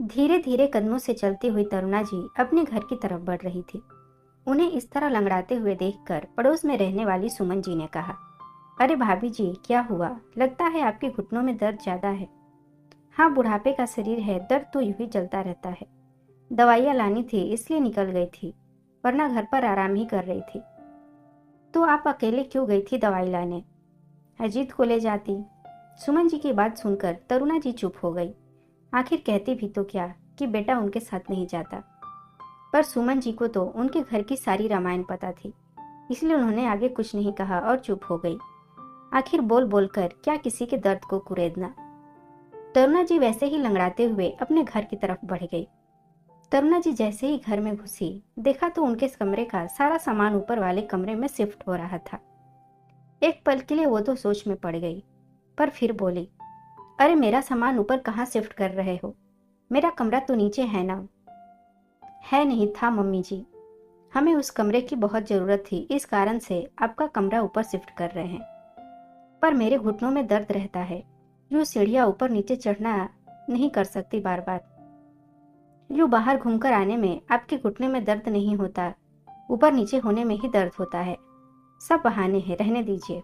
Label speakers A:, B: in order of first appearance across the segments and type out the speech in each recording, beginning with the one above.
A: धीरे धीरे कदमों से चलती हुई तरुणा जी अपने घर की तरफ बढ़ रही थी। उन्हें इस तरह लंगड़ाते हुए देखकर पड़ोस में रहने वाली सुमन जी ने कहा, अरे भाभी जी, क्या हुआ? लगता है आपके घुटनों में दर्द ज्यादा है। हाँ, बुढ़ापे का शरीर है, दर्द तो यूं ही चलता रहता है। दवाइयाँ लानी थी इसलिए निकल गई थी, वरना घर पर आराम ही कर रही थी। तो आप अकेले क्यों गई थी दवाई लाने? अजीत को ले जाती। सुमन जी की बात सुनकर तरुणा जी चुप हो गई। आखिर कहती भी तो क्या कि बेटा उनके साथ नहीं जाता। पर सुमन जी को तो उनके घर की सारी रामायण पता थी, इसलिए उन्होंने आगे कुछ नहीं कहा और चुप हो गई। आखिर बोल बोलकर क्या किसी के दर्द को कुरेदना। तरुणा जी वैसे ही लंगड़ाते हुए अपने घर की तरफ बढ़ गई। तरुणा जी जैसे ही घर में घुसी, देखा तो उनके कमरे का सारा सामान ऊपर वाले कमरे में शिफ्ट हो रहा था। एक पल के लिए वो तो सोच में पड़ गई, पर फिर बोली, अरे मेरा सामान ऊपर कहाँ शिफ्ट कर रहे हो? मेरा कमरा तो नीचे है ना। है नहीं था मम्मी जी, हमें उस कमरे की बहुत जरूरत थी, इस कारण से आपका कमरा ऊपर शिफ्ट कर रहे हैं। पर मेरे घुटनों में दर्द रहता है, यूं सीढ़ियां ऊपर नीचे चढ़ना नहीं कर सकती बार बार। यूं बाहर घूमकर आने में आपके घुटने में दर्द नहीं होता, ऊपर नीचे होने में ही दर्द होता है। सब बहाने हैं, रहने दीजिए।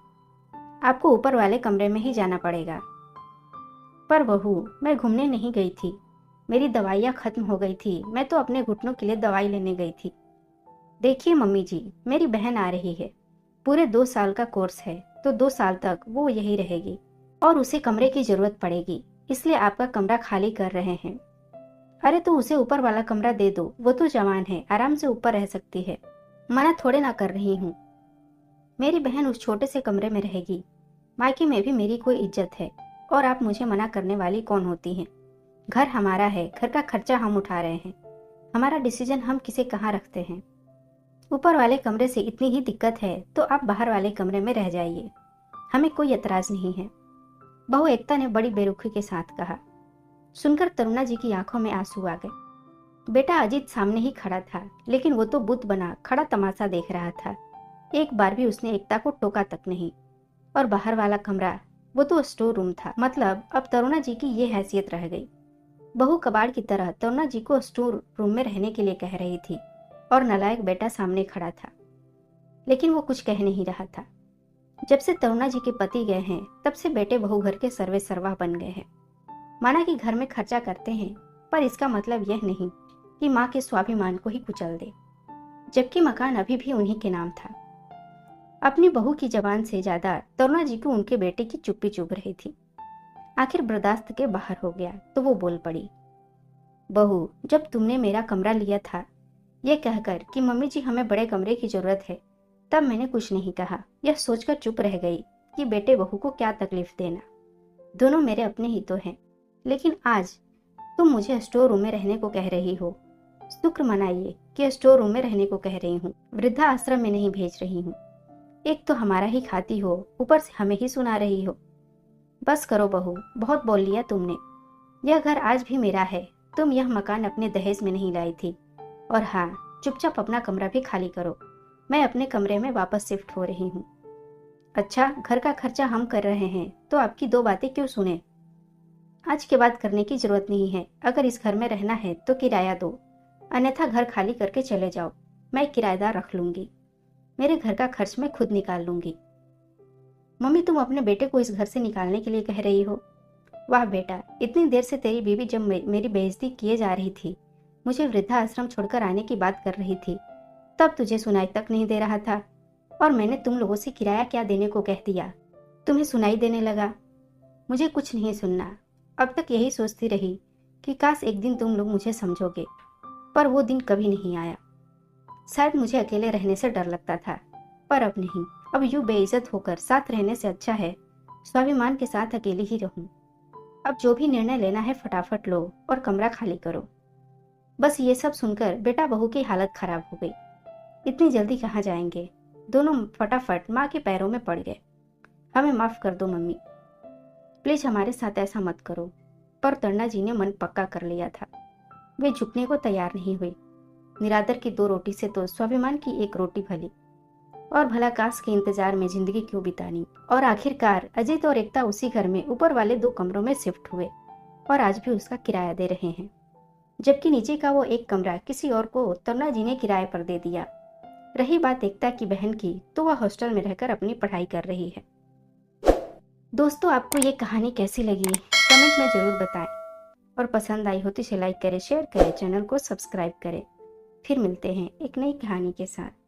A: आपको ऊपर वाले कमरे में ही जाना पड़ेगा। पर बहू, मैं घूमने नहीं गई थी, मेरी दवाइयाँ खत्म हो गई थी, मैं तो अपने घुटनों के लिए दवाई लेने गई थी। देखिए मम्मी जी, मेरी बहन आ रही है, पूरे 2 साल का कोर्स है, तो 2 साल तक वो यही रहेगी और उसे कमरे की जरूरत पड़ेगी, इसलिए आपका कमरा खाली कर रहे हैं। अरे तो उसे ऊपर वाला कमरा दे दो, वो तो जवान है, आराम से ऊपर रह सकती है। मना थोड़े ना कर रही हूँ। मेरी बहन उस छोटे से कमरे में रहेगी, मायके में भी मेरी कोई इज्जत है, और आप मुझे मना करने वाली कौन होती हैं? घर हमारा है, घर का खर्चा हम उठा रहे हैं, हमारा डिसीजन हम किसे कहाँ रखते हैं। ऊपर वाले कमरे से इतनी ही दिक्कत है तो आप बाहर वाले कमरे में रह जाइए, हमें कोई एतराज नहीं है। बहू एकता ने बड़ी बेरुखी के साथ कहा। सुनकर तरुणा जी की आंखों में आंसू आ गए। बेटा अजीत सामने ही खड़ा था, लेकिन वो तो बुत बना खड़ा तमाशा देख रहा था। एक बार भी उसने एकता को टोका तक नहीं। और बाहर वाला कमरा, वो तो स्टोर रूम था, मतलब अब तरुणा जी की ये हैसियत रह गई। बहू कबाड़ की तरह तरुणा जी को स्टोर रूम में रहने के लिए कह रही थी, और नालायक बेटा सामने खड़ा था, लेकिन वो कुछ कह नहीं रहा था। जब से तरुणा जी के पति गए हैं, तब से बेटे बहू घर के सर्वे सर्वा बन गए हैं। माना कि घर में खर्चा करते हैं, पर इसका मतलब यह नहीं कि माँ के स्वाभिमान को ही कुचल दे, जबकि मकान अभी भी उन्हीं के नाम था। अपनी बहू की जबान से ज्यादा तरुणा जी को उनके बेटे की चुप्पी चुभ रही थी। आखिर बर्दाश्त के बाहर हो गया तो वो बोल पड़ी, बहू, जब तुमने मेरा कमरा लिया था ये कहकर कि मम्मी जी हमें बड़े कमरे की जरूरत है, तब मैंने कुछ नहीं कहा, यह सोचकर चुप रह गई कि बेटे बहू को क्या तकलीफ देना, दोनों मेरे अपने ही तो हैं। लेकिन आज तुम मुझे स्टोर रूम में रहने को कह रही हो। शुक्र मनाइए कि स्टोर रूम में रहने को कह रही हूँ, वृद्धा आश्रम में नहीं भेज रही हूँ। एक तो हमारा ही खाती हो, ऊपर से हमें ही सुना रही हो। बस करो बहू, बहुत बोल लिया तुमने। यह घर आज भी मेरा है, तुम यह मकान अपने दहेज में नहीं लाई थी। और हाँ, चुपचाप अपना कमरा भी खाली करो, मैं अपने कमरे में वापस शिफ्ट हो रही हूँ। अच्छा, घर का खर्चा हम कर रहे हैं तो आपकी दो बातें क्यों सुने? आज के बाद करने की जरूरत नहीं है। अगर इस घर में रहना है तो किराया दो, अन्यथा घर खाली करके चले जाओ, मैं किराएदार रख लूंगी। मेरे घर का खर्च मैं खुद निकाल लूंगी। मम्मी, तुम अपने बेटे को इस घर से निकालने के लिए कह रही हो? वाह बेटा, इतनी देर से तेरी बीवी जब मेरी बेइज्जती किए जा रही थी, मुझे वृद्धा आश्रम छोड़कर आने की बात कर रही थी, तब तुझे सुनाई तक नहीं दे रहा था, और मैंने तुम लोगों से किराया क्या देने को कह दिया, तुम्हें सुनाई देने लगा। मुझे कुछ नहीं सुनना। अब तक यही सोचती रही कि काश एक दिन तुम लोग मुझे समझोगे, पर वो दिन कभी नहीं आया। शायद मुझे अकेले रहने से डर लगता था, पर अब नहीं। अब यूं बेइज्जत होकर साथ रहने से अच्छा है स्वाभिमान के साथ अकेली ही रहूं। अब जो भी निर्णय लेना है फटाफट लो और कमरा खाली करो। बस ये सब सुनकर बेटा बहू की हालत खराब हो गई। इतनी जल्दी कहाँ जाएंगे? दोनों फटाफट माँ के पैरों में पड़ गए। हमें माफ कर दो मम्मी, प्लीज हमारे साथ ऐसा मत करो। पर तरुणा जी ने मन पक्का कर लिया था, वे झुकने को तैयार नहीं हुई। निरादर की 2 रोटी से तो स्वाभिमान की 1 रोटी भली, और भला काश के इंतजार में जिंदगी क्यों बितानी। और आखिरकार अजीत और एकता उसी घर में ऊपर वाले 2 कमरों में शिफ्ट हुए, और आज भी उसका किराया दे रहे हैं। जबकि नीचे का वो एक कमरा किसी और को तरुणा जी ने किराए पर दे दिया। रही बात एकता की बहन की, तो वह हॉस्टल में रहकर अपनी पढ़ाई कर रही है। दोस्तों, आपको ये कहानी कैसी लगी कमेंट में ज़रूर बताएं, और पसंद आई हो तो इसे लाइक करें, शेयर करें, चैनल को सब्सक्राइब करें। फिर मिलते हैं एक नई कहानी के साथ।